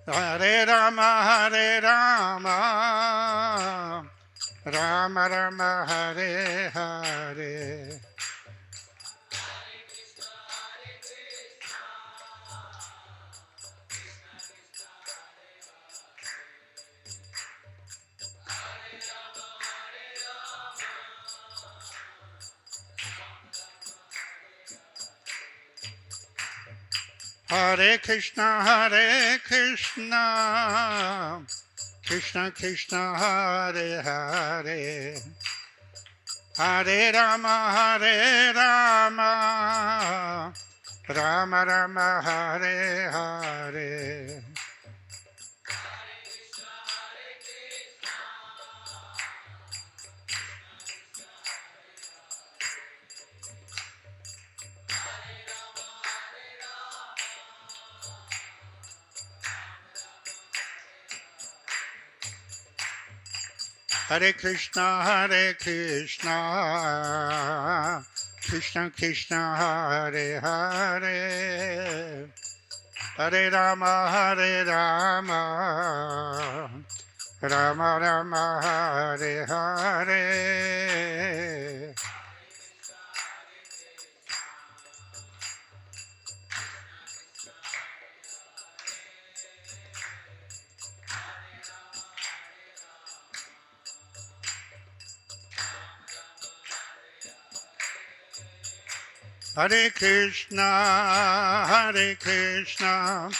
Hare Rama, Hare Rama, Rama Rama, Hare Hare. Hare Krishna, Hare Krishna, Krishna Krishna, Hare Hare, Hare Rama, Hare Rama, Rama Rama, Hare Hare. Hare Krishna, Hare Krishna, Krishna Krishna, Hare Hare, Hare Rama, Hare Rama, Rama Rama, Hare Hare. Hare Krishna, Hare Krishna,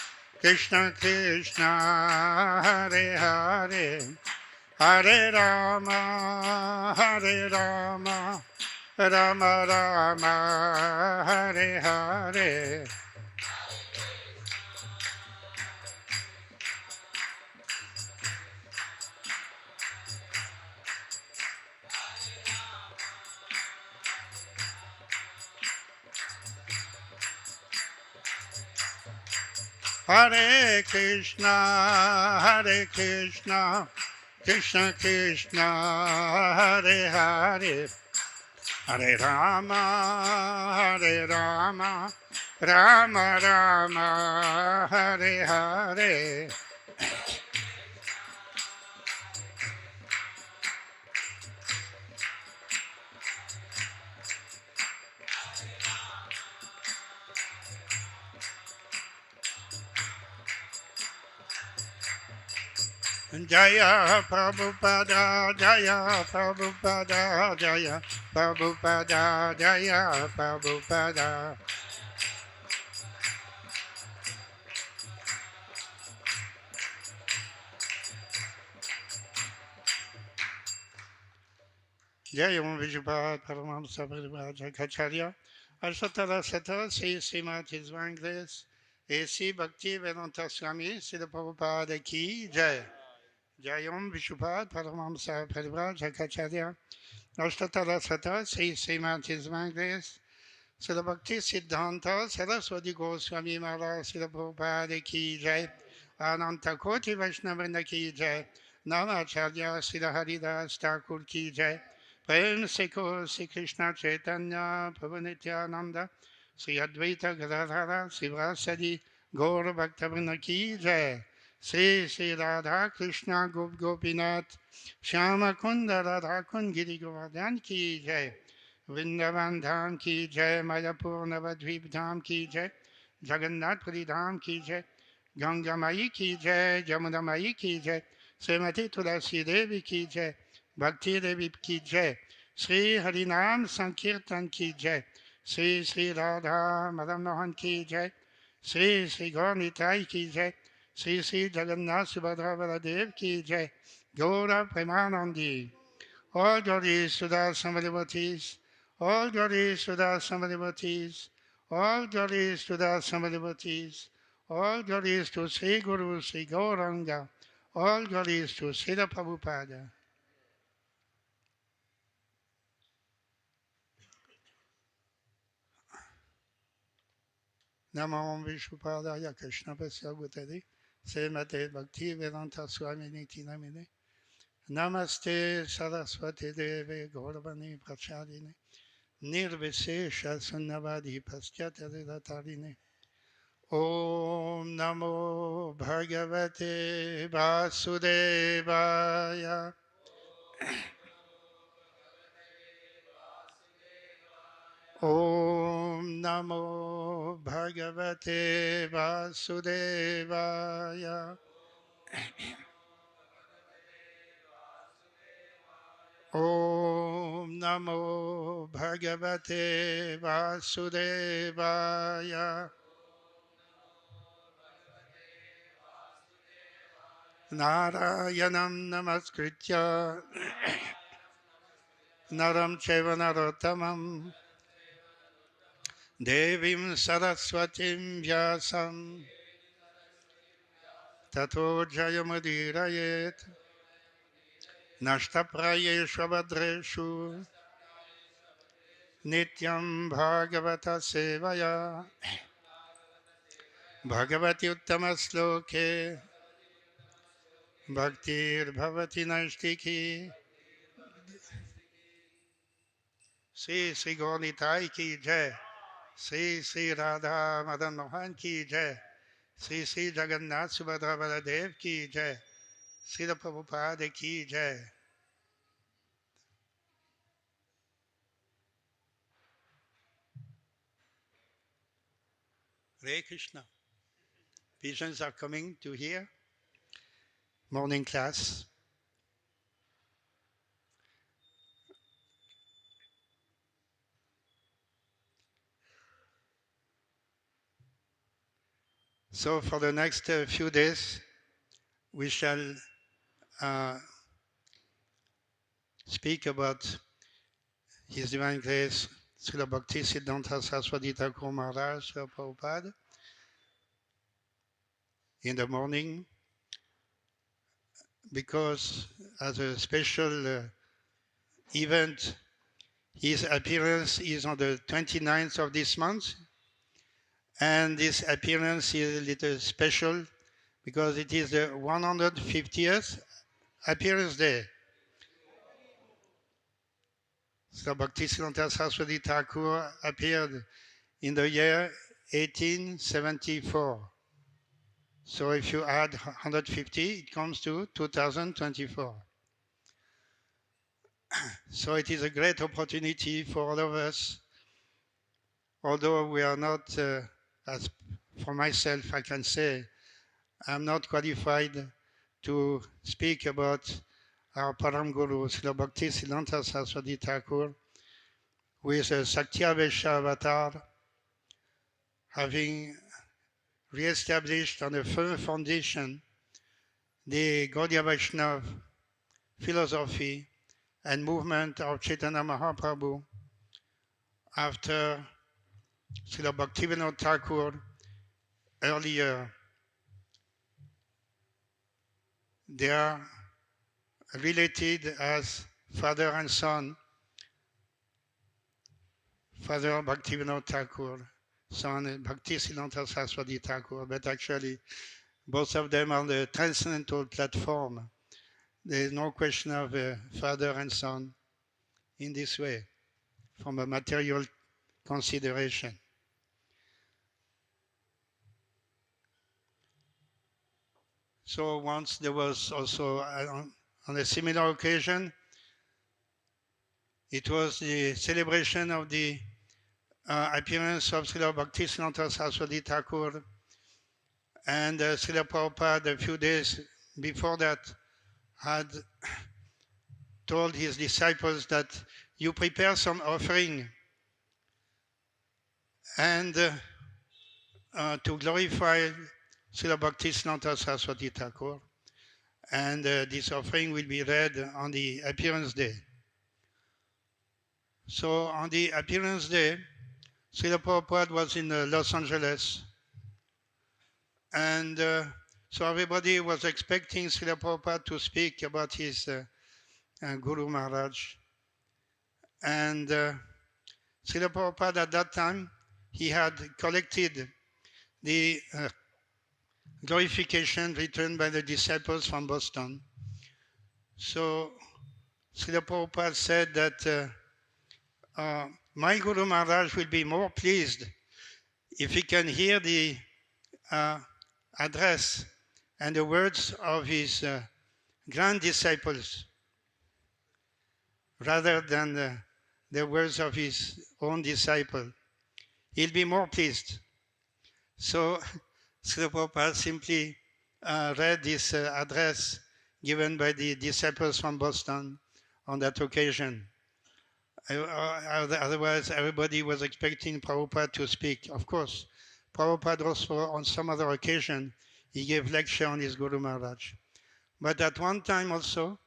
Krishna Krishna, Hare Hare, Hare Rama, Hare Rama, Rama Rama, Hare Hare. Hare Krishna, Hare Krishna, Krishna Krishna, Hare Hare, Hare Rama, Hare Rama, Rama Rama, Hare Hare. Jaya Prabhupada, Jaya Prabhupada, Jaya Prabhupada, Jaya Prabhupada. Jaya Vijupad, Paramahamsa Parivraja Kacharya, Ashatara Sata, Srimati Zvangles, et si Bhakti Vedanta Swami, Srila Prabhupada Ki Jai. Jayam Vishupad, Paramahamsa Parivraja Kacharya, Ashatara Sata, Srimati Zvangles, Srila Bhakti Siddhanta, Saraswati Goswami Maharaj, Srila Prabhupada Ki Jai, Ananta Koti Vaishnavism Ki Jai, Namacharya Srila Haridas Thakur Ki Jai, Prem Seko Sri Krishna Chaitanya Prabhu Nityananda, Sri Advaita Gadadhara, Sri Vasadi Gaura Bhaktivinoda Ki Jai, Sri Sri Radha Krishna Gop Gopinath, Shyama Kunda Radha Kund Giri Govardhan Ki Jai, Vrindavan धाम की जय, मायापुर नवद्वीप धाम की जय, जगन्नाथपुरी धाम की जय, गंगा माई की जय, जमुना माई की जय, श्रीमती तुलसी देवी की जय, भक्ति देवी की जय, श्री हरिनाम संकीर्तन की जय, श्री श्री राधा मदन मोहन की जय, श्री श्री गौरनिताई की जय, श्री श्री जगन्नाथ सुभद्रा बलदेव की जय, गौर Premanandi. All glories to the Samadhivatis, all glories to the Samadhivatis, all glories to the Samadhivatis, all glories to Sri Guru Sri Gauranga, all glories to Srila Prabhupada. Namo Vishnupadaya Krishna Pasya Bhutade, Srimate Bhakti Vedanta Swami Niti Namine. Namaste Saraswati Deve Gauravani Prachadine Nirvishesha Sunnavadi Paschataridatarine Om Namo Bhagavate Vasudevaya. Om Namo Bhagavate Vasudevaya. Om Namo Bhagavate Vasudevaya. Narayanam Namaskritya Naram Cheva Narottamam Devim Saraswatim Vyasam Tato Jayamudirayet Nashtaprayeshu Vadreshu Nityam Bhagavata Sevaya Bhagavati Uttamasloke Bhaktir Bhavati Naistiki. Sri Sri Gauritai ki jai. Sri Sri Radha Madan Mohan ki jai. Sri Sri Jagannath Subhadra Baladev ki jai. Srila Prabhupada ki jai. Hare Krishna. Visions are coming to here. Morning class. So for the next few days, we shall speak about His Divine Grace, Srila Bhakti Siddhant Saraswati Thakura Maharaj, Srila Prabhupada, in the morning, because as a special event, his appearance is on the 29th of this month, and this appearance is a little special because it is the 150th appearance day. So Bhakti Siddhanta Saraswati Thakur appeared in the year 1874. So if you add 150, it comes to 2024. So it is a great opportunity for all of us, although we are not, as for myself, I can say, I'm not qualified to speak about our Param Guru, Srila Bhakti Siddhanta Saraswati Thakur, who is a Sakyavesha avatar, having re-established on a firm foundation the Gaudiya Vaishnava philosophy and movement of Chaitanya Mahaprabhu after Srila Bhaktivinoda Thakur earlier. They are related as father and son. Father Bhaktivinoda Thakur, son Bhakti Siddhanta Saraswati Thakur, but actually both of them on the transcendental platform. There is no question of father and son in this way, from a material consideration. So once there was also, on a similar occasion, it was the celebration of the appearance of Srila Bhakti Siddhanta Saraswati Thakur, and Srila Prabhupada a few days before that had told his disciples that you prepare some offering and to glorify Srila Bhakti Siddhanta Saraswati Thakur, and this offering will be read on the appearance day. So on the appearance day, Srila Prabhupada was in Los Angeles, and so everybody was expecting Srila Prabhupada to speak about his Guru Maharaj. And Srila Prabhupada at that time, he had collected the glorification written by the disciples from Boston. So Srila Prabhupada said that my Guru Maharaj will be more pleased if he can hear the uh, address and the words of his grand disciples rather than the words of his own disciple, he'll be more pleased. So Srila Prabhupada simply read this address given by the disciples from Boston on that occasion. Otherwise, everybody was expecting Prabhupada to speak. Of course, Prabhupada also, on some other occasion, he gave lecture on his Guru Maharaj. But at one time also,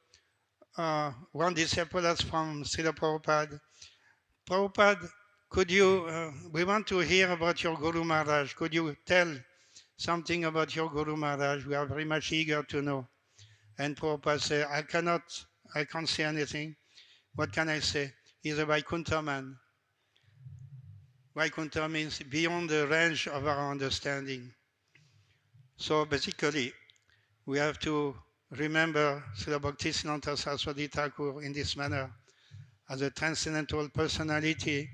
one disciple asked from Srila Prabhupada, Prabhupada, could you, we want to hear about your Guru Maharaj. Could you tell something about your Guru Maharaj? We are very much eager to know. And Prabhupada said, I can't say anything. What can I say? He's a Vaikuntha man. Vaikuntha means beyond the range of our understanding. So basically, we have to remember Srila Bhaktisiddhanta Saraswati Thakur in this manner as a transcendental personality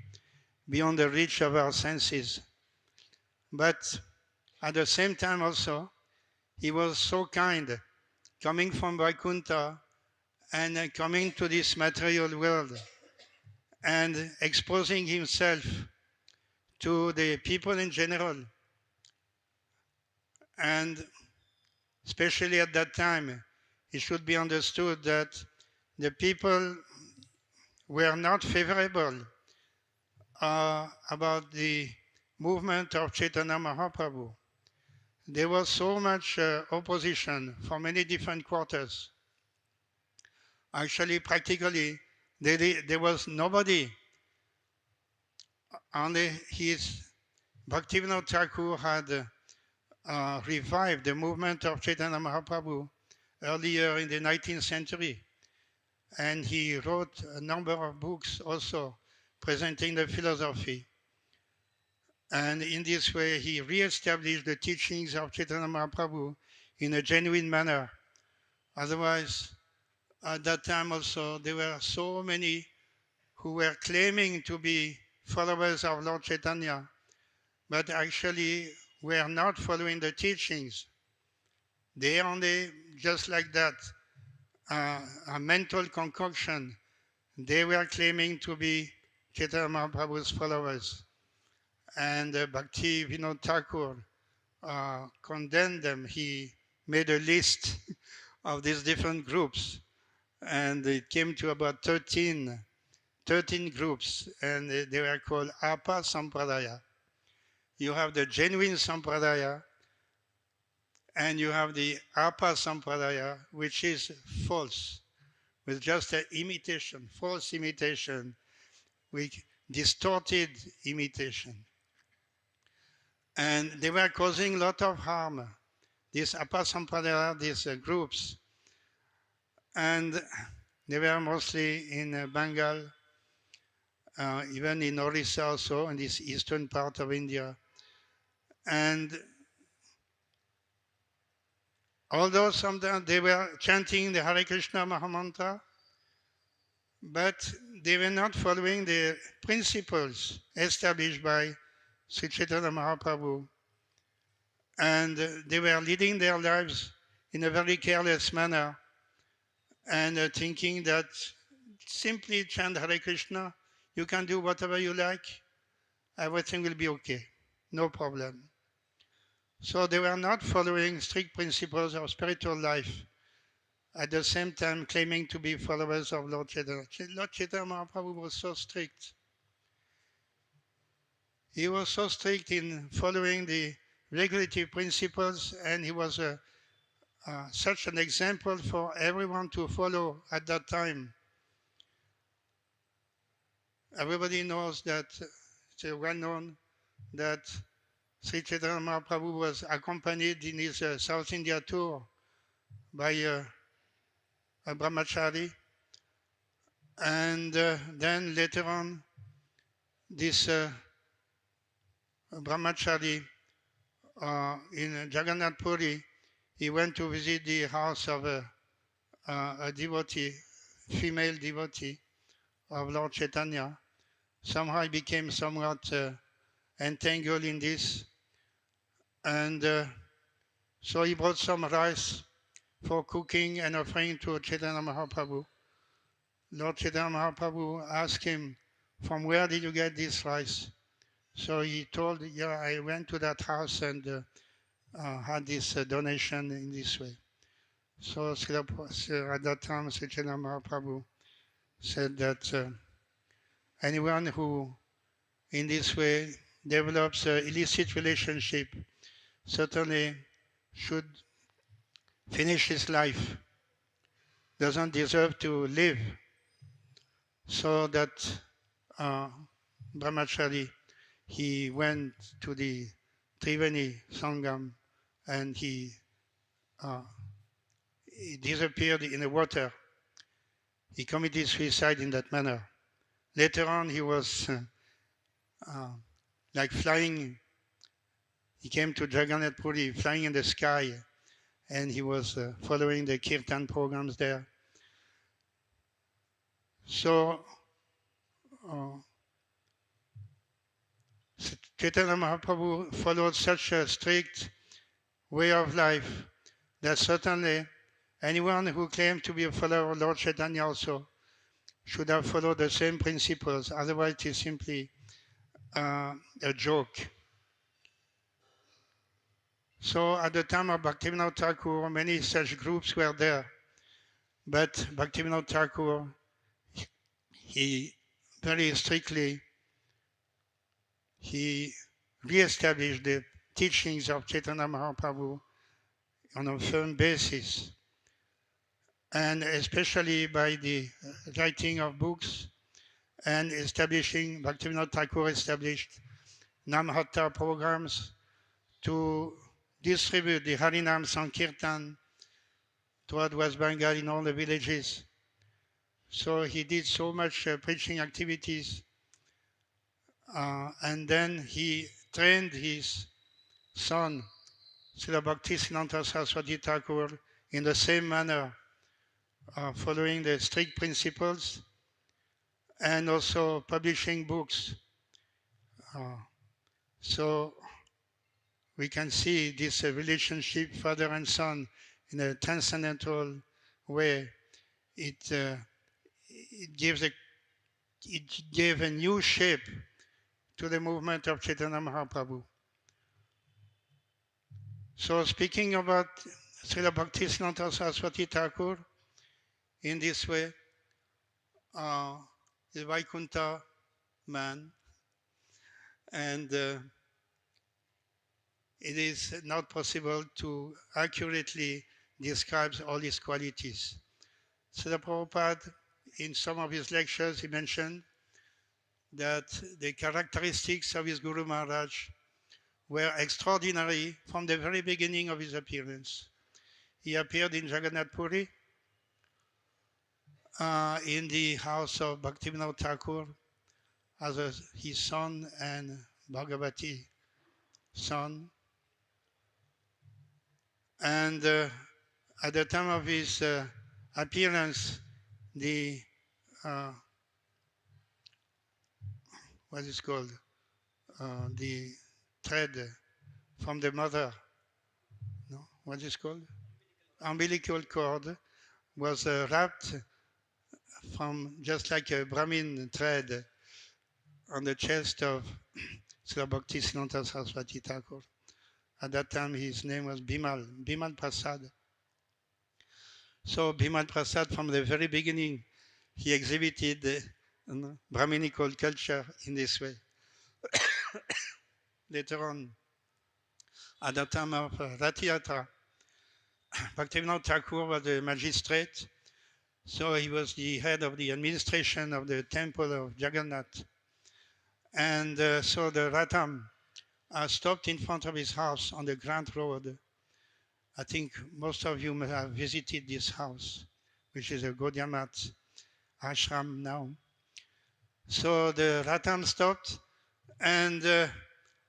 beyond the reach of our senses. But at the same time also, he was so kind, coming from Vaikuntha and coming to this material world and exposing himself to the people in general. And especially at that time, it should be understood that the people were not favorable about the movement of Chaitanya Mahaprabhu. There was so much opposition from many different quarters. Actually, practically, there was nobody. Only his Bhaktivinoda Thakur had revived the movement of Chaitanya Mahaprabhu earlier in the 19th century. And he wrote a number of books also presenting the philosophy. And in this way, he re-established the teachings of Chaitanya Mahaprabhu in a genuine manner. Otherwise, at that time also, there were so many who were claiming to be followers of Lord Chaitanya, but actually were not following the teachings. They only, just like that, a mental concoction, they were claiming to be Chaitanya Mahaprabhu's followers. And Bhakti Vinod Thakur condemned them. He made a list of these different groups, and it came to about 13 groups, and they were called Apa Sampradaya. You have the genuine Sampradaya, and you have the Apa Sampradaya, which is false, with just an imitation, false imitation, with distorted imitation. And they were causing a lot of harm, these Apa Sampradaya, these groups. And they were mostly in Bengal, even in Orissa also, in this eastern part of India. And although sometimes they were chanting the Hare Krishna Mahamantra, but they were not following the principles established by Sri Chaitanya Mahaprabhu. And they were leading their lives in a very careless manner and thinking that simply chant Hare Krishna, you can do whatever you like, everything will be okay, no problem. So they were not following strict principles of spiritual life, at the same time claiming to be followers of Lord Chaitanya. Lord Chaitanya Mahaprabhu was so strict. He was so strict in following the regulative principles, and he was such an example for everyone to follow at that time. Everybody knows that, it's well known that Sri Chaitanya Mahaprabhu was accompanied in his South India tour by a brahmachari, and then later on this brahmachari in Jagannath Puri, he went to visit the house of a devotee, female devotee of Lord Chaitanya. Somehow he became somewhat entangled in this, And so he brought some rice for cooking and offering to Chaitanya Mahaprabhu. Lord Chaitanya Mahaprabhu asked him, from where did you get this rice? So he told, yeah, I went to that house and had this donation in this way. So at that time, Sri Chaitanya Mahaprabhu said that anyone who in this way develops an illicit relationship certainly should finish his life, doesn't deserve to live. So that uh, Brahmachari, he went to the Triveni Sangam and uh, he disappeared in the water. He committed suicide in that manner. Later on, he was uh, like flying. He came to Jagannath Puri, flying in the sky, and he was following the kirtan programs there. So uh, Chaitanya Mahaprabhu followed such a strict way of life that certainly anyone who claims to be a follower of Lord Chaitanya also should have followed the same principles. Otherwise, it is simply a joke. So at the time of Bhaktivinoda Thakur, many such groups were there. But Bhaktivinoda Thakur, he very strictly, he re-established the teachings of Chaitanya Mahaprabhu on a firm basis. And especially by the writing of books and establishing, Bhaktivinoda Thakur established Namhatta programs to distribute the Harinam Sankirtan throughout West Bengal in all the villages. So he did so much preaching activities, and then he trained his son, Srila Bhakti Siddhanta Saraswati Thakur, in the same manner, following the strict principles and also publishing books. So we can see this relationship, father and son, in a transcendental way. It gave a new shape to the movement of Chaitanya Mahaprabhu. So speaking about Srila Bhakti Siddhanta Saraswati Thakur, in this way, the Vaikuntha man, and it is not possible to accurately describe all his qualities. Srila Prabhupada, in some of his lectures, he mentioned that the characteristics of his Guru Maharaj were extraordinary from the very beginning of his appearance. He appeared in Jagannath Puri, in the house of Bhaktivinoda Thakur as his son and Bhagavati son. And at the time of his appearance, the what is called the thread from the mother, no, what is called umbilical cord, was wrapped from just like a Brahmin thread on the chest of Srila Bhakti Siddhanta Saraswati Thakur. At that time, his name was Bimal Prasad. So Bimal Prasad, from the very beginning, he exhibited Brahminical culture in this way. Later on, at the time of Ratiyatra, Bhaktivinoda Thakur was the magistrate, so he was the head of the administration of the temple of Jagannath. And so the Ratham stopped in front of his house on the Grand Road. I think most of you may have visited this house, which is a Gaudiya Math ashram now. So the Ratham stopped, and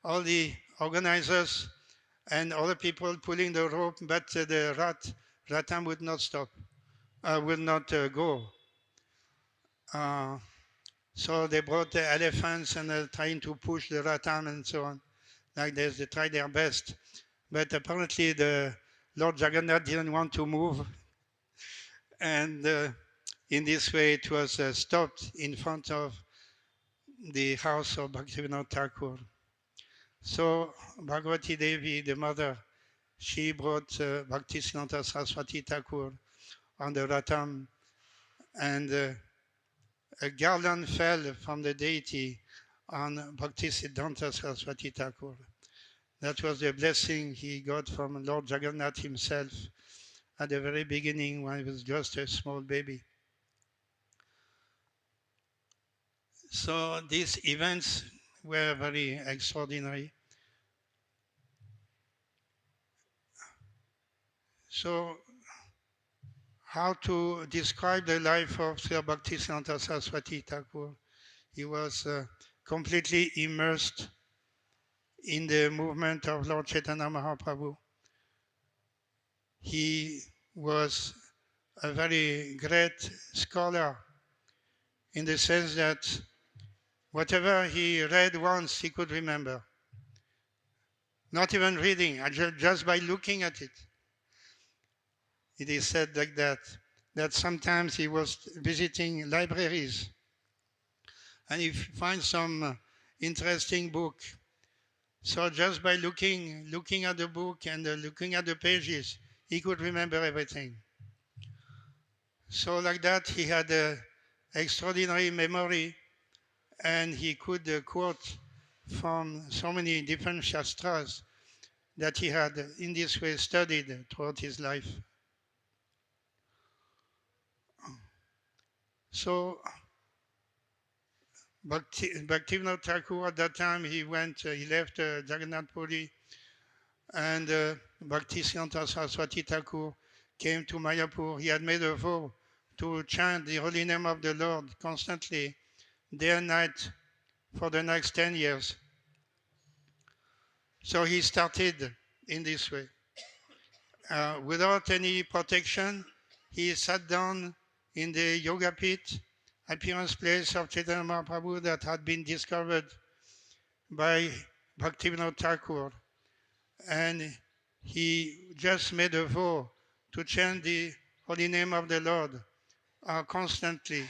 all the organizers and other people pulling the rope, but the Ratham would not stop, would not go. So they brought the elephants and trying to push the Ratham and so on. like this. They tried their best. But apparently the Lord Jagannath didn't want to move. And in this way, it was stopped in front of the house of Bhaktivinoda Thakur. So Bhagavati Devi, the mother, she brought Bhaktisiddhanta Saraswati Thakur on the Ratham, and a garland fell from the deity on Bhaktisiddhanta Saraswati Thakur. That was the blessing he got from Lord Jagannath himself at the very beginning when he was just a small baby. So these events were very extraordinary. So how to describe the life of Sri Bhaktisiddhanta Saraswati Thakur? He was completely immersed in the movement of Lord Chaitanya Mahaprabhu. He was a very great scholar in the sense that whatever he read once, he could remember. Not even reading, just by looking at it. It is said like that sometimes he was visiting libraries and he finds some interesting book. So just by looking at the book and looking at the pages, he could remember everything. So like that, he had an extraordinary memory, and he could quote from so many different shastras that he had in this way studied throughout his life. So Bhaktivinoda Thakur at that time, he left Jagannath Puri, and Bhaktisiddhanta Saraswati Thakur came to Mayapur. He had made a vow to chant the holy name of the Lord constantly, day and night, for the next 10 years. So he started in this way. Without any protection, he sat down in the yoga pit, appearance place of Chaitanya Mahaprabhu that had been discovered by Bhaktivinoda Thakur. And he just made a vow to chant the holy name of the Lord constantly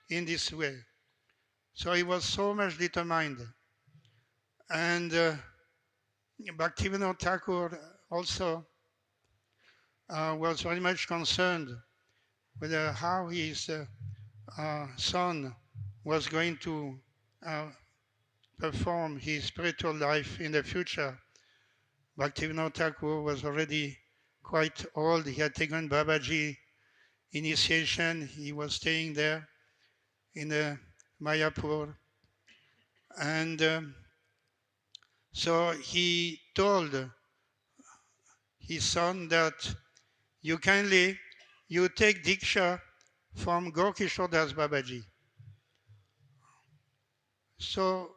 in this way. So he was so much determined. And Bhaktivinoda Thakur also was very much concerned with how his son was going to perform his spiritual life in the future. Bhaktivinoda Thakur was already quite old. He had taken Babaji initiation. He was staying there in Mayapur. And so he told his son that you take Diksha from Gaur-Kishore Das Babaji. So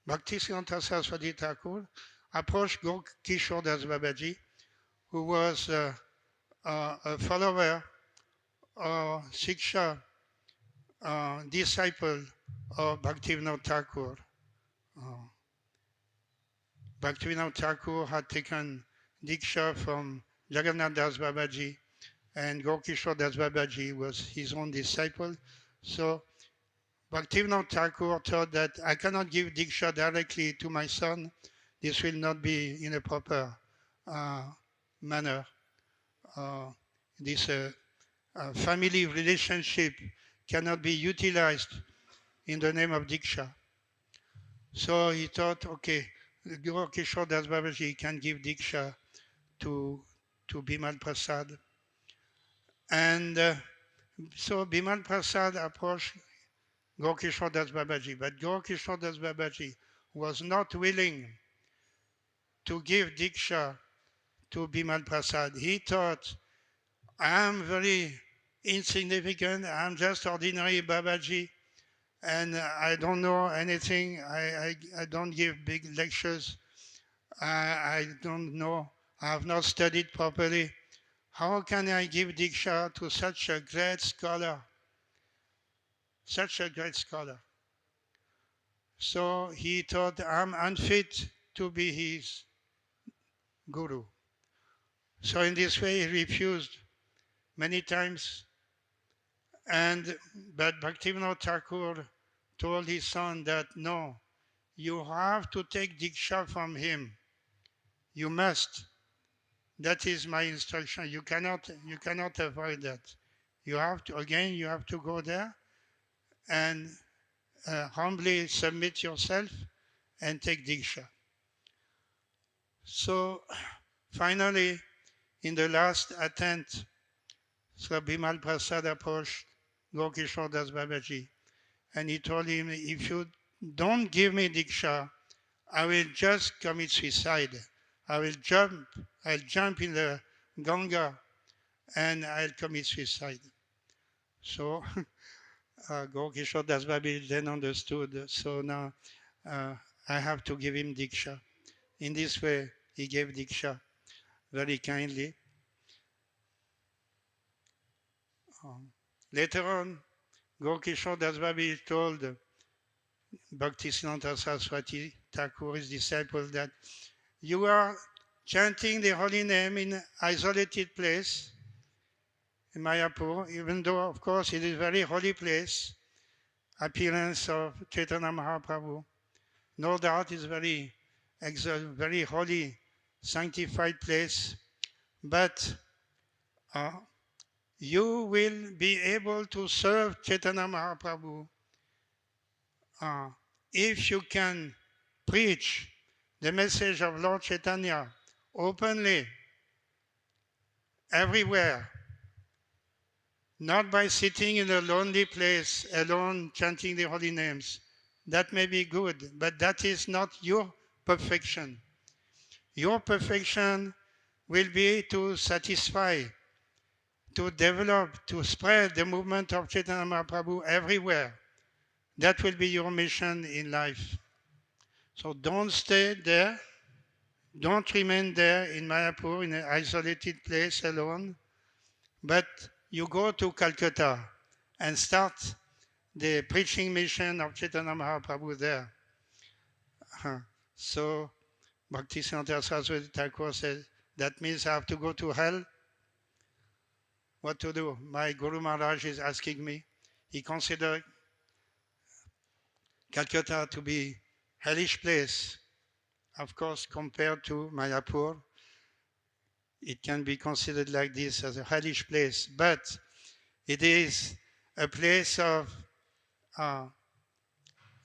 Bhaktisiddhanta Saraswati Thakur approached Gaur-Kishore Das Babaji, who was a follower or Siksha disciple of Bhaktivinoda Thakur. Bhaktivinoda Thakur had taken Diksha from Jagannath Das Babaji, and Gaur-Kishore Das Babaji was his own disciple. So Bhaktivinoda Thakur thought that I cannot give Diksha directly to my son. This will not be in a proper manner. This family relationship cannot be utilized in the name of Diksha. So he thought, okay, Gaur-Kishore Das Babaji can give Diksha to Bimal Prasad. And so Bimal Prasad approached Gaur-Kishore Das Babaji, but Gaur-Kishore Das Babaji was not willing to give Diksha to Bimal Prasad. He thought, I am very insignificant, I'm just ordinary Babaji, and I don't know anything, I don't give big lectures, I don't know, I have not studied properly. How can I give Diksha to such a great scholar? Such a great scholar. So he thought, I'm unfit to be his guru. So in this way, he refused many times. But Bhaktivinoda Thakur told his son that no, you have to take Diksha from him. You must. That is my instruction. You cannot avoid that. You have to go there and humbly submit yourself and take Diksha. So finally, in the last attempt, Sri Bimal Prasad approached Gaur Das Babaji and he told him, if you don't give me Diksha, I will just commit suicide. I'll jump in the Ganga and I'll commit suicide. So Gaur Das Babaji then understood, so now I have to give him Diksha. In this way, he gave Diksha very kindly. Later on, Gaur Das Babaji told Bhaktisiddhanta Saraswati Thakur, his disciple, that you are chanting the holy name in an isolated place in Mayapur, even though, of course, it is a very holy place, appearance of Chaitanya Mahaprabhu. No doubt it's very holy, sanctified place, but you will be able to serve Chaitanya Mahaprabhu if you can preach the message of Lord Chaitanya openly, everywhere, not by sitting in a lonely place alone chanting the holy names. That may be good, but that is not your perfection. Your perfection will be to satisfy, to develop, to spread the movement of Chaitanya Mahaprabhu everywhere. That will be your mission in life. So don't stay there. Don't remain there in Mayapur in an isolated place alone, but you go to Calcutta and start the preaching mission of Chaitanya Mahaprabhu there. So Bhaktisiddhanta Saraswati Thakur said, that means I have to go to hell? What to do? My Guru Maharaj is asking me. He considered Calcutta to be hellish place. Of course, compared to Mayapur, it can be considered like this as a hellish place, but it is a place of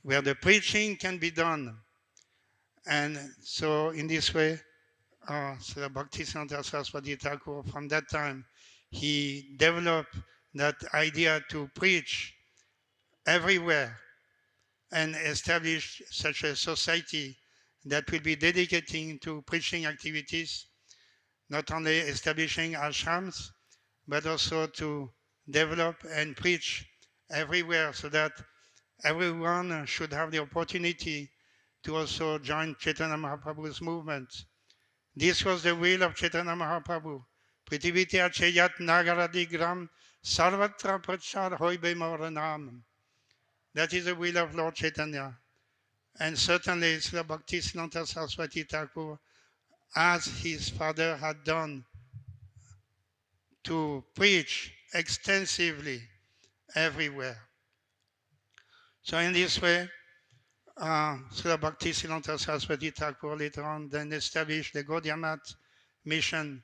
where the preaching can be done. And so in this way, Srila Bhaktisiddhanta Saraswati Thakur, from that time, he developed that idea to preach everywhere and establish such a society that will be dedicating to preaching activities, not only establishing ashrams, but also to develop and preach everywhere so that everyone should have the opportunity to also join Chaitanya Mahaprabhu's movement. This was the will of Chaitanya Mahaprabhu. Prithiviti achayat nagaradigram sarvatra prachar hoibe moranam. That is the will of Lord Chaitanya. And certainly Srila Bhaktisiddhanta Saraswati Thakur, as his father had done, to preach extensively everywhere. So in this way, Srila Bhaktisiddhanta Saraswati Thakur later on then established the Gaudiya mission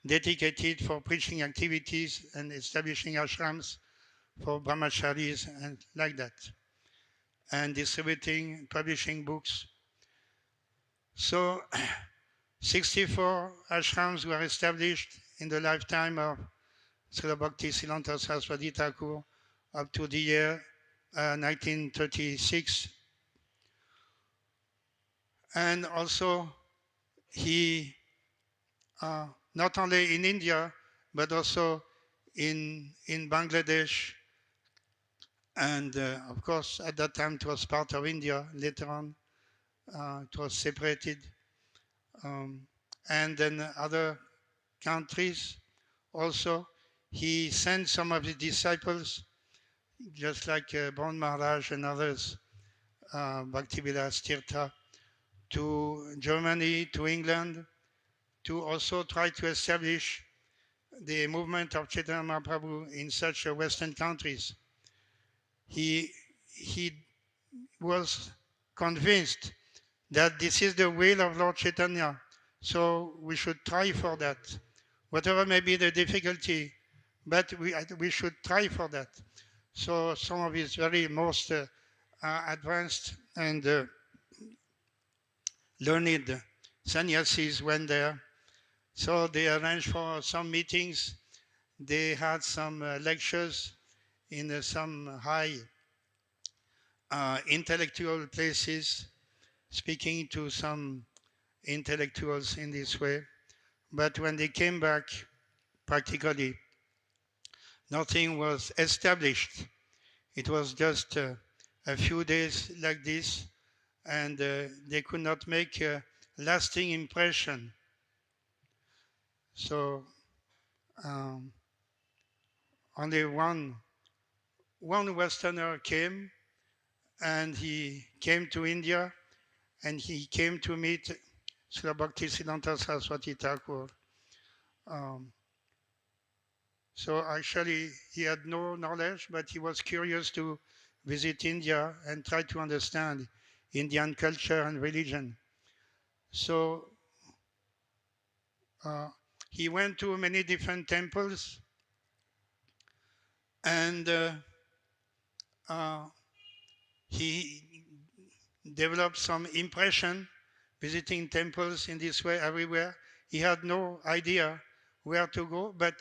dedicated for preaching activities and establishing ashrams for brahmacharis and like that, and distributing, publishing books. So 64 ashrams were established in the lifetime of Srila Bhaktisiddhanta Saraswati Thakur up to the year 1936. And also he, not only in India, but also in Bangladesh, and of course at that time it was part of India. Later on it was separated, and then other countries also. He sent some of his disciples, just like Bon Maharaj and others, Bhaktivilas Tirtha, to Germany, to England, to also try to establish the movement of Chaitanya Mahaprabhu in such Western countries. He was convinced that this is the will of Lord Chaitanya, so we should try for that. Whatever may be the difficulty, but we should try for that. So some of his very most advanced and learned sannyasis went there. So they arranged for some meetings. They had some lectures in some high intellectual places, speaking to some intellectuals in this way. But when they came back, practically nothing was established. It was just a few days like this, and they could not make a lasting impression. So only one Westerner came, and he came to India, and he came to meet Srila Bhakti Siddhanta Saraswati Thakur. So actually, he had no knowledge, but he was curious to visit India and try to understand Indian culture and religion. So he went to many different temples, and he developed some impression visiting temples in this way everywhere. He had no idea where to go, but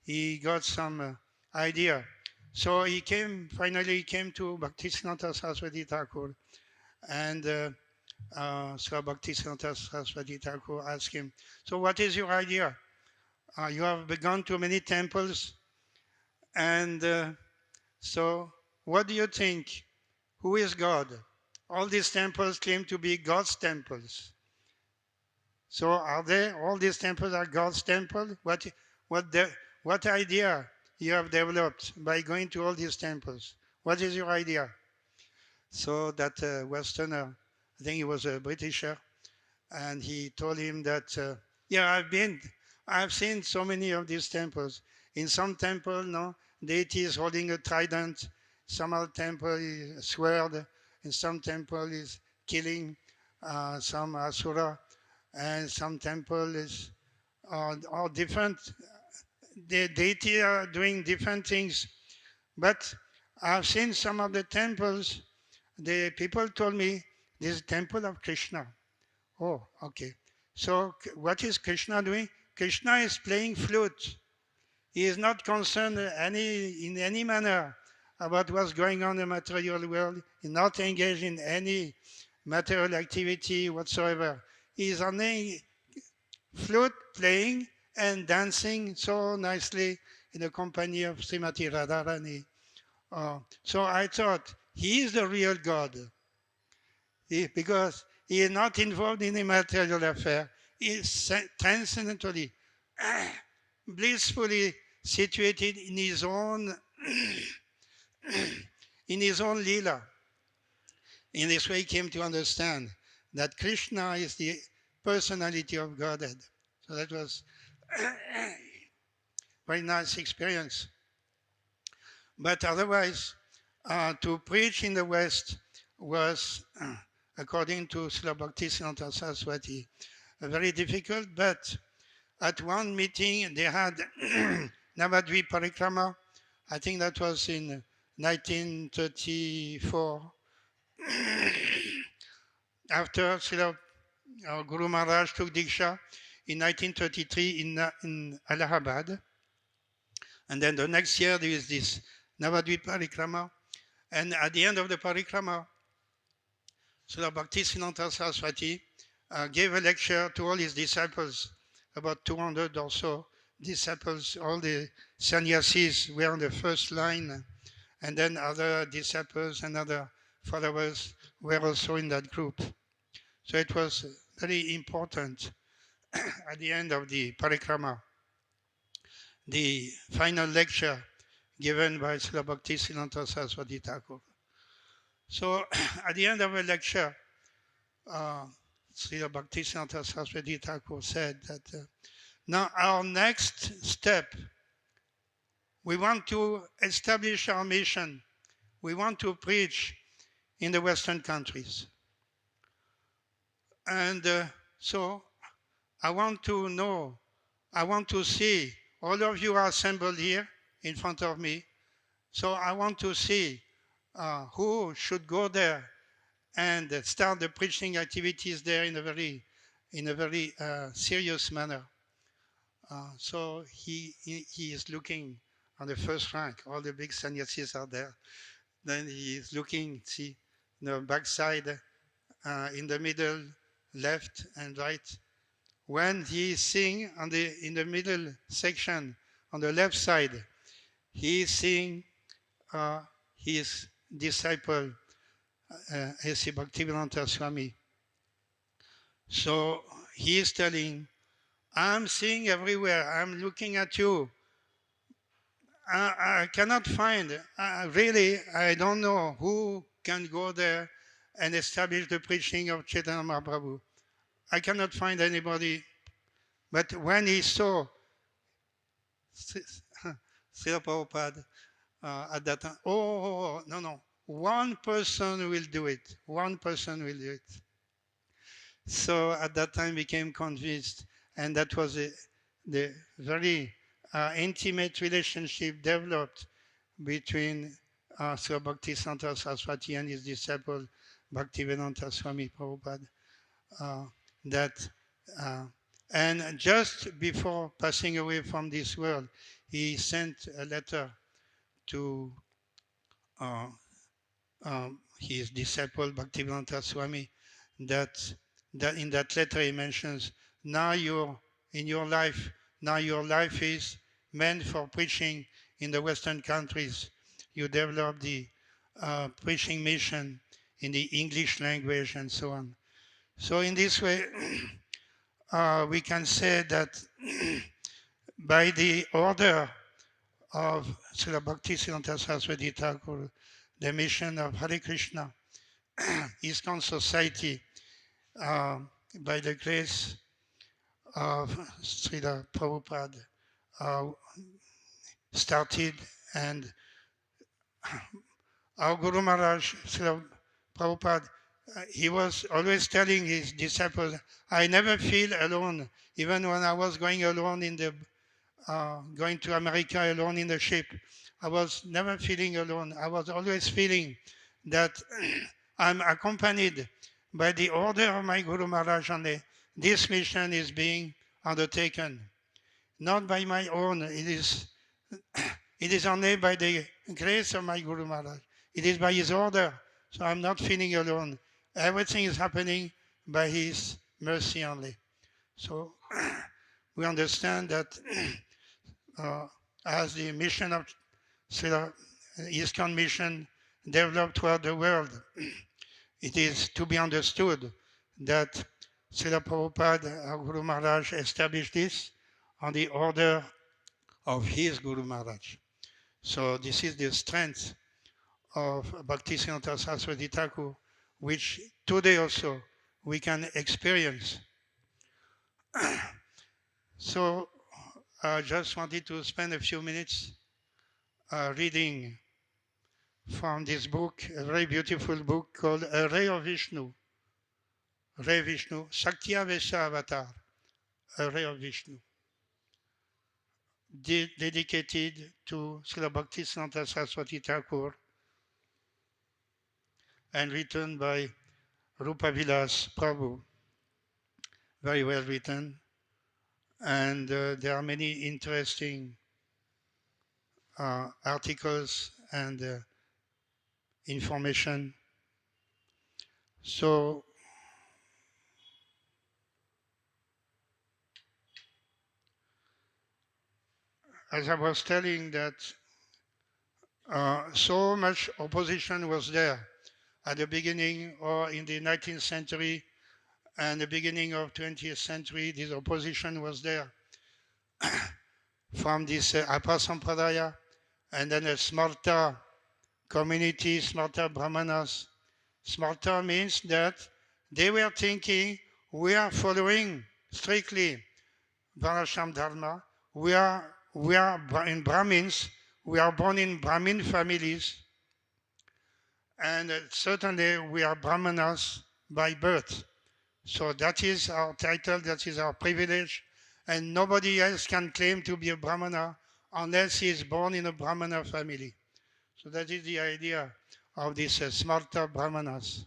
he got some idea. So he finally came to Bhaktisiddhanta Saraswati Thakur, and Srila Bhaktisiddhanta Saraswati Thakur asked him, so what is your idea? You have gone to many temples, and so what do you think? Who is God? All these temples claim to be God's temples. So are they, all these temples are God's temple? What idea you have developed by going to all these temples? What is your idea? So that Westerner, I think he was a Britisher, and he told him that, yeah, I've seen so many of these temples. In some temple, no, deity is holding a trident. Some other temple is a sword. In some temple is killing some asura. And some temple is all different. The deity are doing different things. But I've seen some of the temples. The people told me this is temple of Krishna. Oh, okay. So what is Krishna doing? Krishna is playing flute. He is not concerned in any manner about what's going on in the material world. He's not engaged in any material activity whatsoever. He is only flute playing and dancing so nicely in the company of Srimati Radharani. So I thought, he is the real God. Because he is not involved in a material affair. He is transcendentally, blissfully situated in his own lila. In this way, he came to understand that Krishna is the personality of Godhead. So that was a very nice experience. But otherwise, to preach in the West was, according to Srila Bhaktisiddhanta Saraswati, very difficult. But at one meeting, they had Navadvip Parikrama. I think that was in 1934. After Srila Guru Maharaj took Diksha in 1933 in Allahabad. And then the next year, there is this Navadvip Parikrama. And at the end of the Parikrama, Srila Bhaktisiddhanta Saraswati gave a lecture to all his disciples, about 200 or so disciples. All the sannyasis were on the first line, and then other disciples and other followers were also in that group. So it was very important at the end of the parikrama, the final lecture given by Srila Bhaktisiddhanta Saraswati Thakur. So at the end of the lecture, Srila Bhakti Siddhanta Saraswati Thakur said that now our next step, we want to establish our mission. We want to preach in the Western countries. And so I want to know, I want to see, all of you are assembled here in front of me. So I want to see who should go there and start the preaching activities there in a very serious manner. So he is looking on the first rank. All the big sannyasis are there. Then he is looking, see, the backside, in the middle, left and right. When he is seeing in the middle section, on the left side, he is seeing his disciple, A.C. Bhaktivedanta Swami. So he is telling, I'm seeing everywhere, I'm looking at you. I cannot find, really, I don't know who can go there and establish the preaching of Chaitanya Mahaprabhu. I cannot find anybody. But when he saw Srila Prabhupada at that time, no, one person will do it. One person will do it. So at that time became convinced, and that was the very intimate relationship developed between Srila Bhakti Siddhanta Saraswati and his disciple Bhaktivedanta Swami Prabhupada. And just before passing away from this world, he sent a letter to his disciple Bhaktivedanta Swami that in that letter he mentions, now your life is meant for preaching in the Western countries. You develop the preaching mission in the English language and so on. So in this way, we can say that by the order of Srila Bhakti Siddhanta Saraswati Thakur, the mission of Hare Krishna, Iskcon Society, by the grace of Srila Prabhupada, started, and our Guru Maharaj, Srila Prabhupada, he was always telling his disciples, I never feel alone, even when I was going alone going to America alone in the ship. I was never feeling alone. I was always feeling that I'm accompanied by the order of my Guru Maharaj, and this mission is being undertaken. Not by my own, it is only by the grace of my Guru Maharaj. It is by his order, so I'm not feeling alone. Everything is happening by his mercy only. So we understand that as the mission of Srila Iskcon mission developed throughout the world, it is to be understood that Srila Prabhupada, our Guru Maharaj, established this on the order of his Guru Maharaj. So this is the strength of Bhakti Siddhanta Saraswati Thakur, which today also we can experience. So I just wanted to spend a few minutes reading from this book, a very beautiful book called A Ray of Vishnu. Ray Vishnu, Shaktiya Vesha Avatar, A Ray of Vishnu, dedicated to Srila Bhakti Siddhanta Saraswati Thakur and written by Rupa Vilas Prabhu. Very well written. And there are many interesting articles and information. So as I was telling that so much opposition was there at the beginning or in the 19th century and the beginning of 20th century, this opposition was there from this Apa Sampradaya and then a Smarta community, Smarta Brahmanas, Smarta means that they were thinking, we are following strictly Varnashram Dharma. We are in Brahmins. We are born in Brahmin families. And certainly we are Brahmanas by birth. So that is our title, that is our privilege. And nobody else can claim to be a Brahmana unless he is born in a Brahmana family. So that is the idea of these Smarta Brahmanas.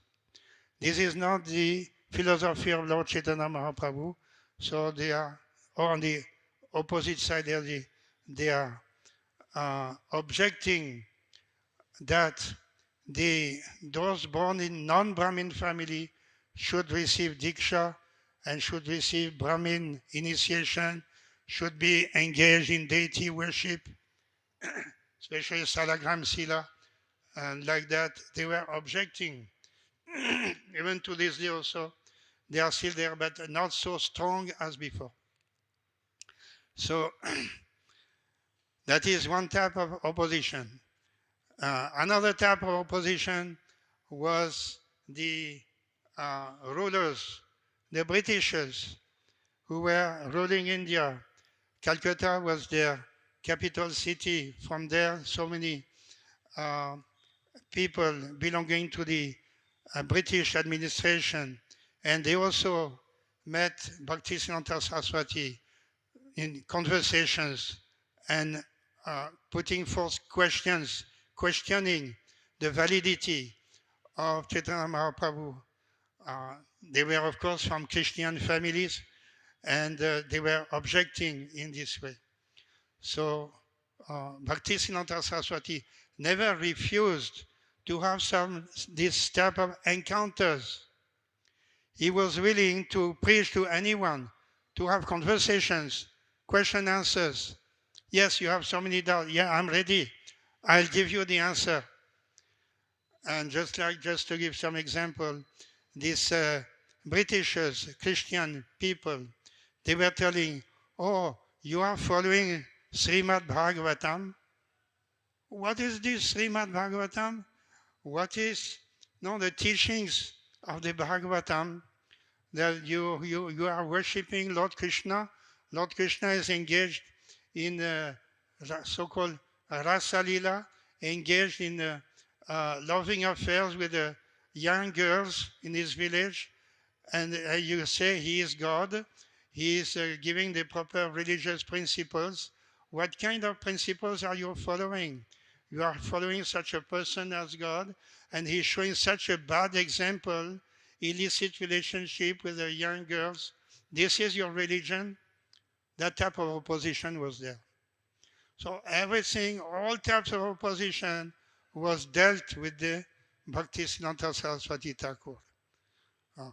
This is not the philosophy of Lord Chaitanya Mahaprabhu. So they are on the opposite side, they are objecting that those born in non-Brahmin family should receive Diksha and should receive Brahmin initiation, should be engaged in deity worship, especially Salagram Sila, and like that. They were objecting. Even to this day also, they are still there, but not so strong as before. So that is one type of opposition. Another type of opposition was the rulers, the Britishers, who were ruling India. Calcutta was their capital city. From there, so many people belonging to the British administration, and they also met Bhaktisiddhanta Saraswati in conversations and putting forth questions, questioning the validity of Chaitanya Mahaprabhu. They were, of course, from Christian families, and they were objecting in this way. So Bhaktisiddhanta Saraswati never refused to have this type of encounters. He was willing to preach to anyone, to have conversations, question answers. Yes, you have so many doubts. Yeah, I'm ready. I'll give you the answer. And just to give some example, these Britishers, Christian people, they were telling, oh, you are following Srimad Bhagavatam? What is this Srimad Bhagavatam? What is the teachings of the Bhagavatam? That you are worshipping Lord Krishna. Lord Krishna is engaged in so-called Rasa Lila, engaged in loving affairs with young girls in his village. And you say he is God. He is giving the proper religious principles. What kind of principles are you following? You are following such a person as God, and he's showing such a bad example, illicit relationship with the young girls. This is your religion? That type of opposition was there. So everything, all types of opposition was dealt with the Bhaktisiddhanta Saraswati Thakur.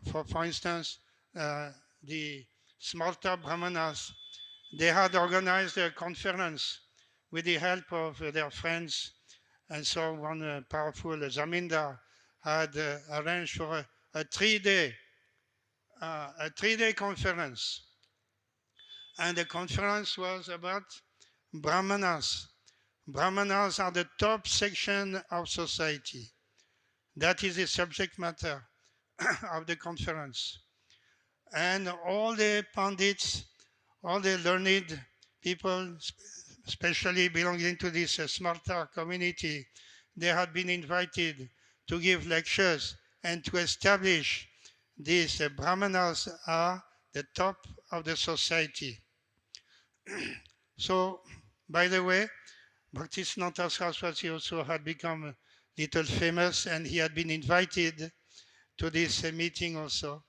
For instance, the Smarta Brahmanas, they had organized a conference with the help of their friends. And so one powerful Zamindar had arranged for a three-day conference. And the conference was about Brahmanas. Brahmanas are the top section of society. That is the subject matter of the conference. And all the pandits, all the learned people, especially belonging to this Smarta community, they had been invited to give lectures and to establish these Brahmanas are the top of the society. So, by the way, Bhaktisiddhanta Saraswati also had become a little famous, and he had been invited to this meeting also.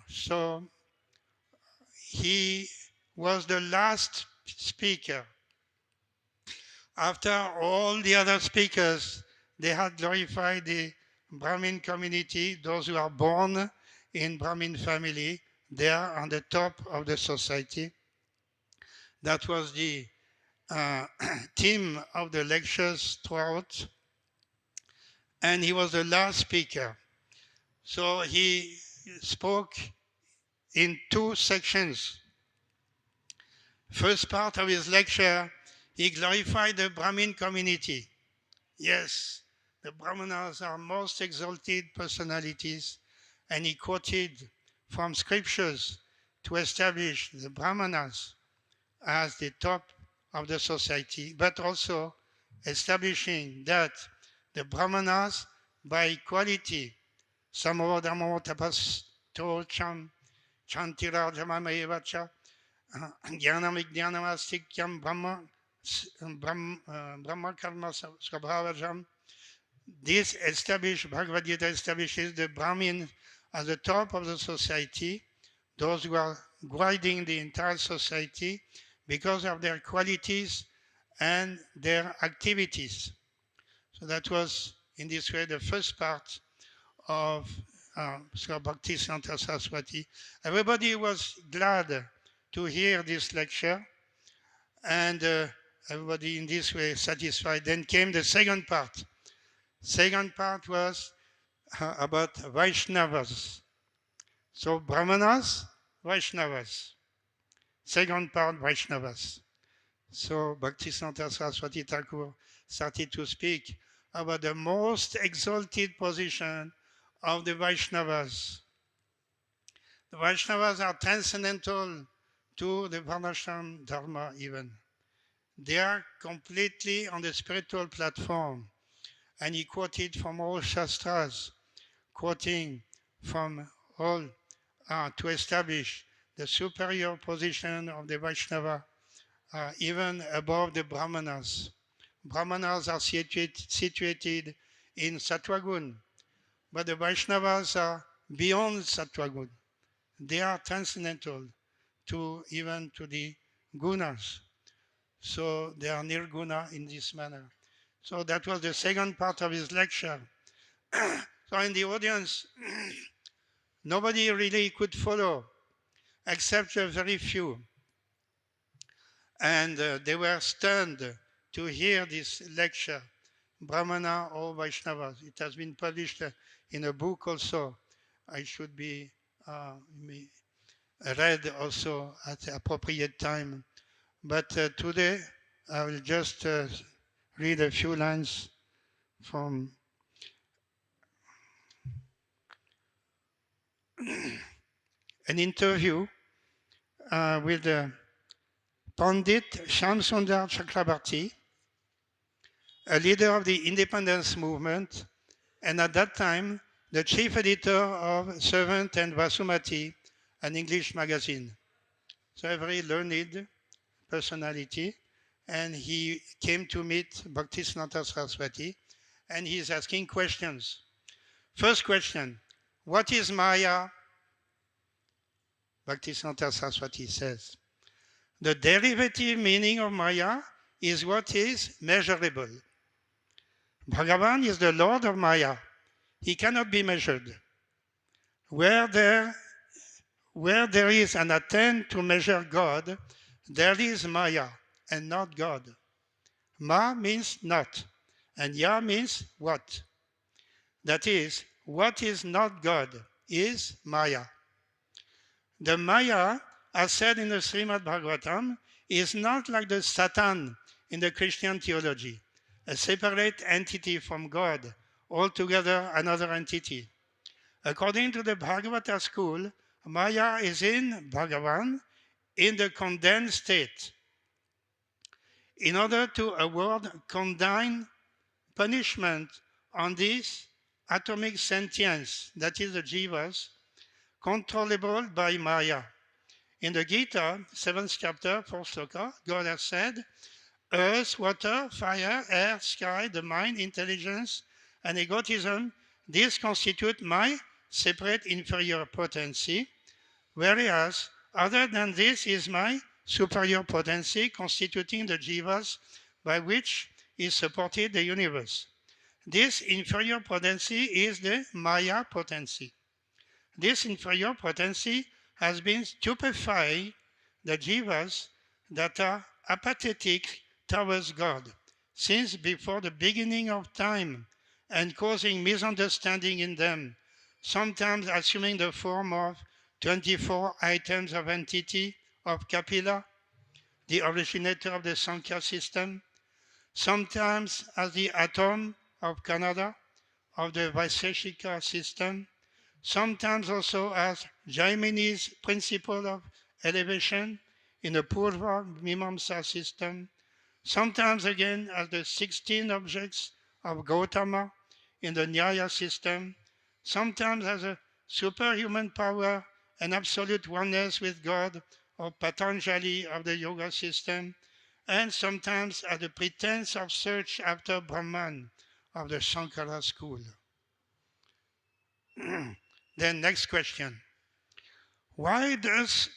So he was the last speaker. After all the other speakers, they had glorified the Brahmin community, those who are born in Brahmin family. They are on the top of the society. That was the theme of the lectures throughout. And he was the last speaker. So he spoke in two sections. First part of his lecture, he glorified the Brahmin community. Yes, the Brahmanas are most exalted personalities, and he quoted from scriptures to establish the Brahmanas as the top of the society, but also establishing that the Brahmanas by equality, Samodamo tapasto cham chantira jamamayevacha jnanam vijnanamastikyam brahma karma swabhavajam. This Bhagavad Gita establishes the Brahmin as the top of the society, those who are guiding the entire society because of their qualities and their activities. So that was, in this way, the first part of Srila Bhakti Siddhanta Saraswati. Everybody was glad to hear this lecture, and everybody in this way satisfied. Then came the second part. Second part was about Vaishnavas. So Brahmanas, Vaishnavas. Second part, Vaishnavas. So Bhaktisiddhanta Saraswati Thakura started to speak about the most exalted position of the Vaishnavas. The Vaishnavas are transcendental to the Varnashram Dharma even. They are completely on the spiritual platform. And he quoted from all Shastras, quoting from all to establish the superior position of the Vaishnava, even above the Brahmanas. Brahmanas are situated in Sattvagun, but the Vaishnavas are beyond Sattvagun. They are transcendental to even to the gunas. So they are nirguna in this manner. So that was the second part of his lecture. So in the audience, nobody really could follow, except a very few. And they were stunned to hear this lecture, Brahmana or Vaishnava. It has been published in a book also. I should be read also at the appropriate time. But today, I will just read a few lines from an interview with Pandit Shamsundar Chakrabarti, a leader of the independence movement, and at that time, the chief editor of Servant and Vasumati, an English magazine. So a very learned personality. And he came to meet Bhaktisiddhanta Saraswati, and he's asking questions. First question, what is Maya? Bhaktisiddhanta Saraswati says, the derivative meaning of Maya is what is measurable. Bhagavan is the Lord of Maya. He cannot be measured. Where there is an attempt to measure God, there is Maya and not God. Ma means not, and Ya means what. That is, what is not God is Maya. The Maya, as said in the Srimad Bhagavatam, is not like the Satan in the Christian theology, a separate entity from God, altogether another entity. According to the Bhagavata school, Maya is in Bhagavan in the condensed state. In order to award condign punishment on this atomic sentience, that is the jivas, controllable by Maya. In the Gita, 7th chapter, 4th sloka, God has said, earth, water, fire, air, sky, the mind, intelligence, and egotism, these constitute my separate inferior potency, whereas other than this is my superior potency constituting the jivas by which is supported the universe. This inferior potency is the Maya potency. This inferior potency has been stupefying the jivas that are apathetic towards God since before the beginning of time and causing misunderstanding in them, sometimes assuming the form of 24 items of entity of Kapila, the originator of the Sankhya system, sometimes as the atom of Canada, of the Vaisheshika system, sometimes also as Jaimini's principle of elevation in the Purva Mimamsa system, sometimes again as the 16 objects of Gautama in the Nyaya system, sometimes as a superhuman power and absolute oneness with God of Patanjali of the Yoga system, and sometimes as the pretense of search after Brahman of the Shankara school. Then next question. Why does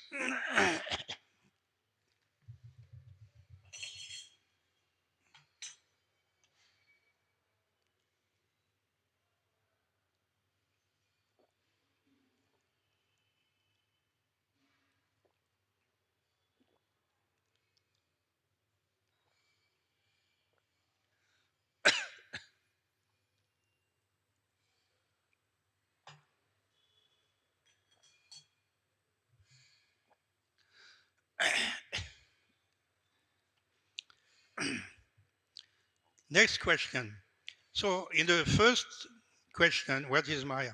next question. So in the first question, what is Maya?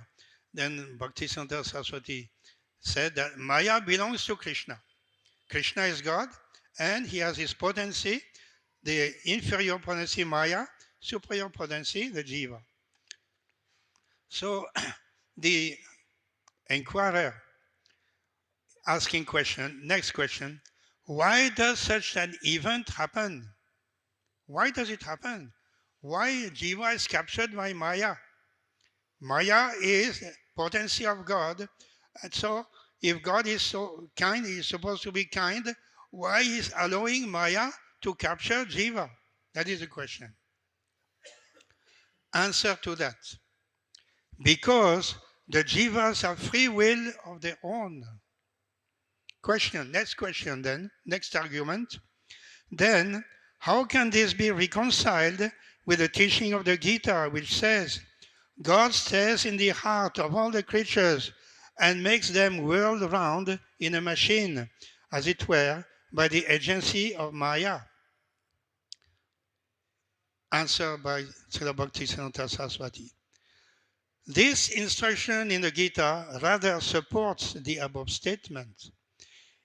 Then Bhaktisiddhanta Saraswati said that Maya belongs to Krishna. Krishna is God, and he has his potency, the inferior potency Maya, superior potency, the Jiva. So the inquirer asking question, next question, why does such an event happen? Why does it happen? Why Jiva is captured by Maya? Maya is potency of God. And so if God is so kind, he is supposed to be kind, why is allowing Maya to capture Jiva? That is the question. Answer to that. Because the Jivas have free will of their own. Question, next question then, next argument. Then, how can this be reconciled with the teaching of the Gita, which says, God stays in the heart of all the creatures and makes them whirl round in a machine, as it were, by the agency of Maya? Answer by Srila Bhaktisiddhanta Saraswati. This instruction in the Gita rather supports the above statement.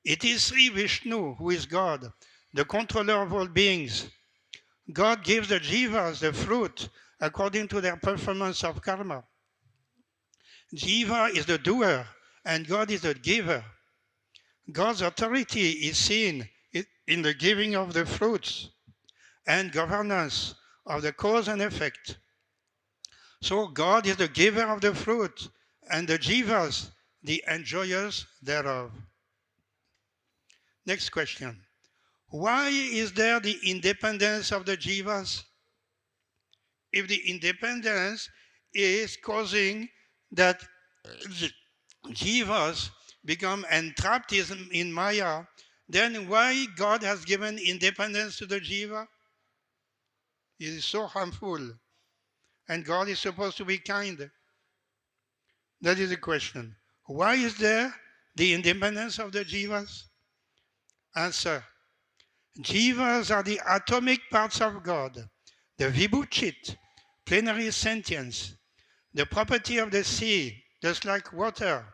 It is Sri Vishnu who is God, the controller of all beings. God gives the jivas the fruit according to their performance of karma. Jiva is the doer and God is the giver. God's authority is seen in the giving of the fruits and governance of the cause and effect. So God is the giver of the fruit and the jivas, the enjoyers thereof. Next question. Why is there the independence of the jivas? If the independence is causing that jivas become entrapped in Maya, then why God has given independence to the jiva? It is so harmful. And God is supposed to be kind. That is the question. Why is there the independence of the jivas? Answer. Jivas are the atomic parts of God, the vibhuchit, plenary sentience. The property of the sea, just like water,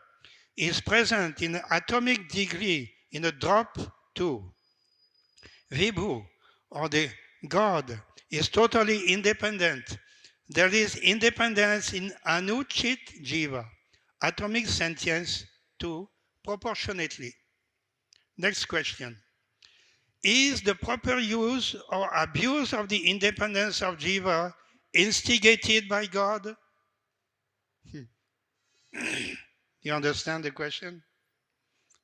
is present in atomic degree in a drop too. Vibhu, or the God, is totally independent. There is independence in anuchit jiva, atomic sentience too, proportionately. Next question. Is the proper use or abuse of the independence of jiva instigated by God? You understand the question?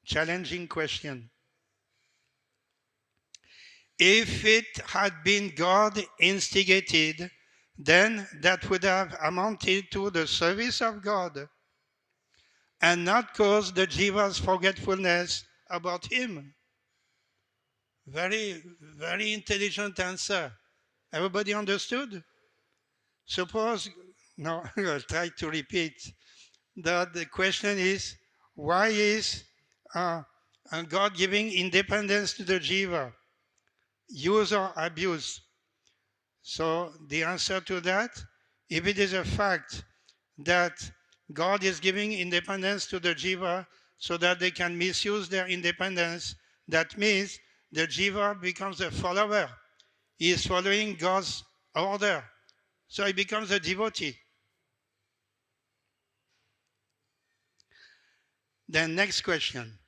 Challenging question. If it had been God instigated, then that would have amounted to the service of God and not caused the jiva's forgetfulness about him. Very, very intelligent answer. Everybody understood? Suppose, no, I'll try to repeat. The question is, why is God giving independence to the jiva? Use or abuse? So the answer to that If it is a fact that God is giving independence to the jiva so that they can misuse their independence, that means the jiva becomes a follower. He is following God's order. So he becomes a devotee. Then next question.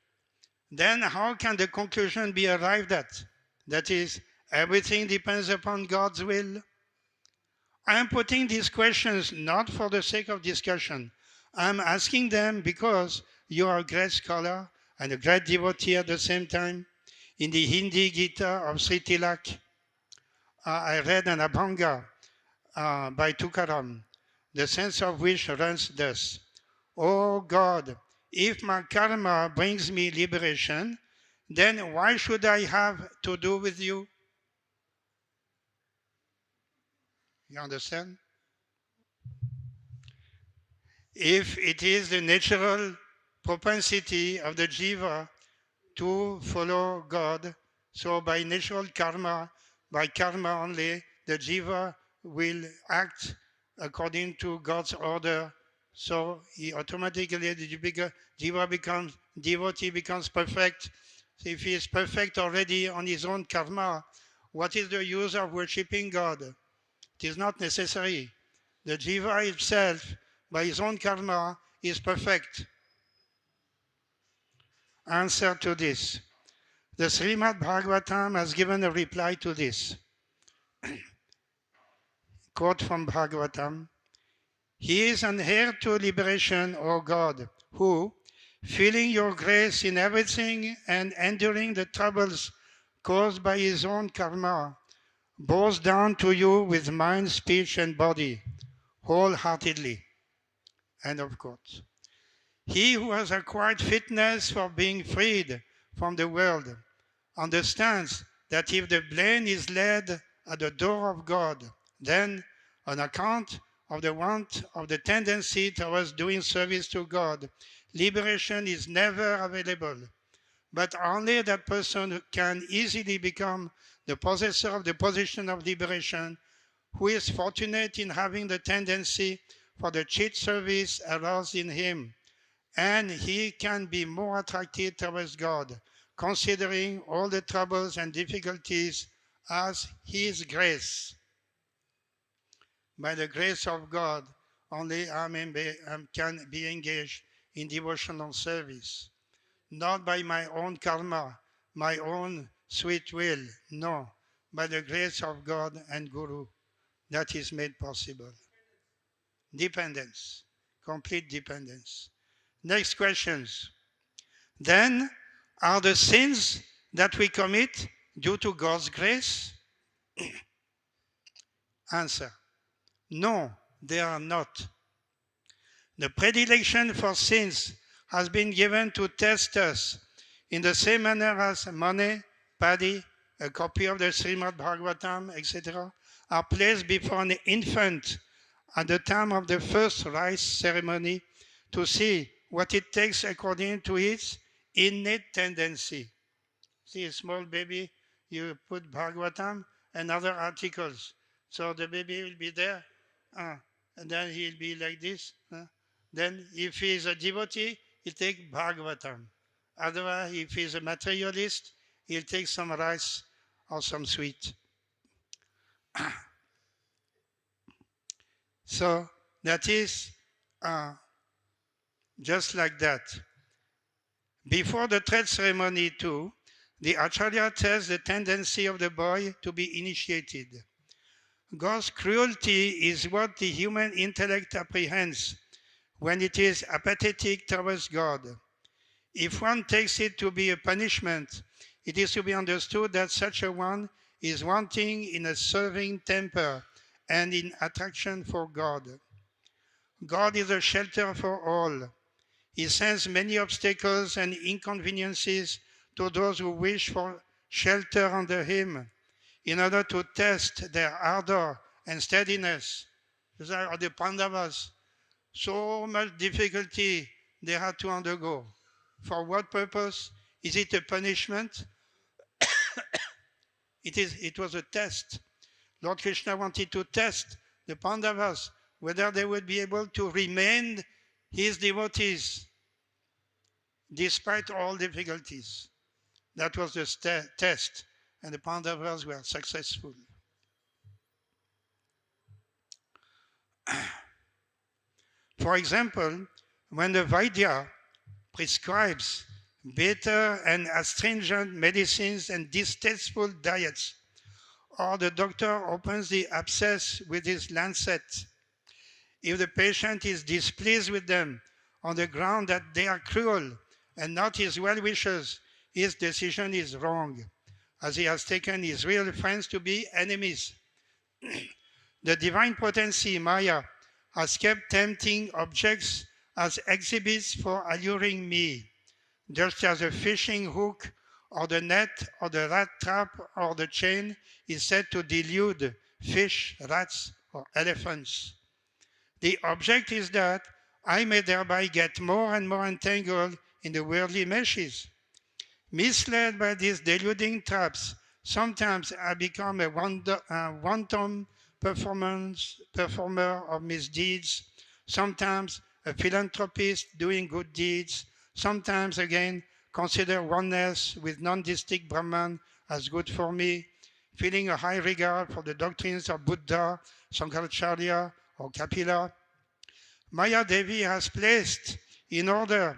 Then how can the conclusion be arrived at? That is, everything depends upon God's will? I am putting these questions not for the sake of discussion. I am asking them because you are a great scholar and a great devotee at the same time. In the Hindi Gita of Sri Tilak, I read an Abhanga by Tukaram, the sense of which runs thus. Oh God, if my karma brings me liberation, then why should I have to do with you? You understand? If it is the natural propensity of the jiva to follow God, so by natural karma, by karma only, the jiva will act according to God's order. So he automatically, the jiva becomes, devotee becomes perfect. So if he is perfect already on his own karma, what is the use of worshipping God? It is not necessary. The jiva itself, by his own karma, is perfect. Answer to this. The Srimad Bhagavatam has given a reply to this. Quote from Bhagavatam. He is an heir to liberation, O God, who, feeling your grace in everything and enduring the troubles caused by his own karma, bows down to you with mind, speech, and body, wholeheartedly. End of quote. He who has acquired fitness for being freed from the world understands that if the blind is led at the door of God, then, on account of the want of the tendency towards doing service to God, liberation is never available. But only that person can easily become the possessor of the position of liberation, who is fortunate in having the tendency for the cheat service aroused in him, and he can be more attracted towards God, considering all the troubles and difficulties as his grace. By the grace of God, only I can be engaged in devotional service. Not by my own karma, my own sweet will, no, by the grace of God and Guru, that is made possible. Dependence, complete dependence. Next questions. Then, are the sins that we commit due to God's grace? Answer. No, they are not. The predilection for sins has been given to test us in the same manner as money, paddy, a copy of the Srimad Bhagavatam, etc., are placed before an infant at the time of the first rice ceremony to see what it takes according to its innate tendency. See, a small baby, you put Bhagavatam and other articles. So the baby will be there, and then he'll be like this. Then if he is a devotee, he'll take Bhagavatam. Otherwise, if he's a materialist, he'll take some rice or some sweet. So that is just like that. Before the thread ceremony too, the Acharya tells the tendency of the boy to be initiated. God's cruelty is what the human intellect apprehends when it is apathetic towards God. If one takes it to be a punishment, it is to be understood that such a one is wanting in a serving temper and in attraction for God. God is a shelter for all. He sends many obstacles and inconveniences to those who wish for shelter under him in order to test their ardor and steadiness. These are the Pandavas. So much difficulty they had to undergo. For what purpose? Is it a punishment? It was a test. Lord Krishna wanted to test the Pandavas whether they would be able to remain his devotees despite all difficulties. That was the test, and the Pandavas were successful. For example, when the Vaidya prescribes bitter and astringent medicines and distasteful diets, or the doctor opens the abscess with his lancet, if the patient is displeased with them on the ground that they are cruel and not his well-wishers, his decision is wrong, as he has taken his real friends to be enemies. The divine potency, Maya, has kept tempting objects as exhibits for alluring me, just as a fishing hook or the net or the rat trap or the chain is said to delude fish, rats, or elephants. The object is that I may thereby get more and more entangled in the worldly meshes. Misled by these deluding traps, sometimes I become a wanton performer of misdeeds, sometimes a philanthropist doing good deeds, sometimes again consider oneness with non-distinct Brahman as good for me, feeling a high regard for the doctrines of Buddha, Shankaracharya, or Kapila. Maya Devi has placed in order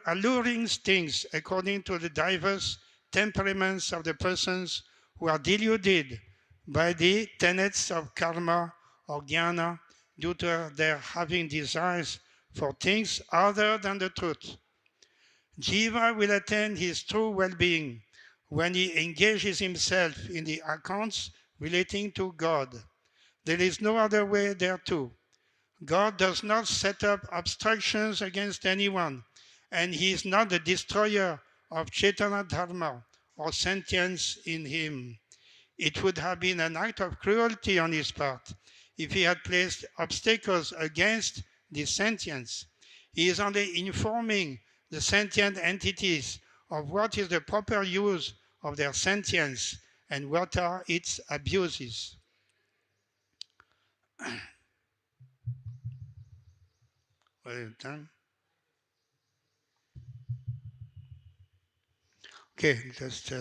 alluring things according to the diverse temperaments of the persons who are deluded by the tenets of karma or jnana due to their having desires for things other than the truth. Jiva will attain his true well-being when he engages himself in the accounts relating to God. There is no other way thereto. God does not set up obstructions against anyone, and he is not the destroyer of Chaitanya Dharma or sentience in him. It would have been an act of cruelty on his part if he had placed obstacles against this sentience. He is only informing the sentient entities of what is the proper use of their sentience and what are its abuses. What is it done? Okay, just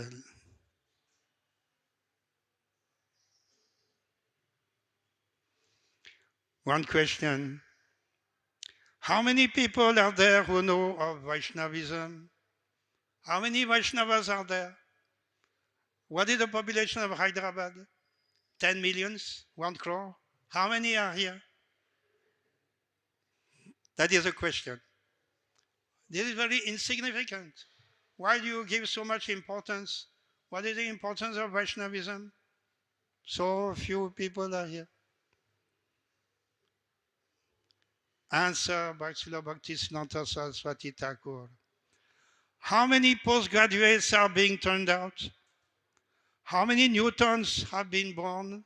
one question. How many people are there who know of Vaishnavism? How many Vaishnavas are there? What is the population of Hyderabad? 10 millions? 1 crore? How many are here? That is a question. This is very insignificant. Why do you give so much importance? What is the importance of Vaishnavism? So few people are here. Answer by Srila Bhakti Siddhant Saraswati Thakura. How many postgraduates are being turned out? How many Newtons have been born?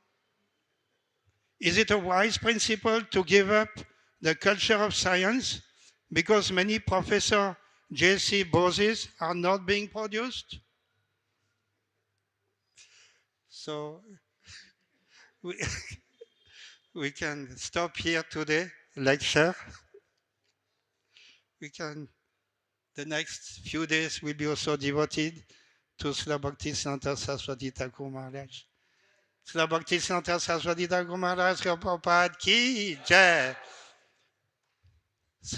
Is it a wise principle to give up the culture of science because many Professor J.C. Boses are not being produced? So we can stop here today, lecture. The next few days will be also devoted to Srila Bhakti Siddhanta Saraswati Thakur Maharaj. Srila Bhakti Siddhanta Saraswati Thakur Maharaj Prabhupada ki jai.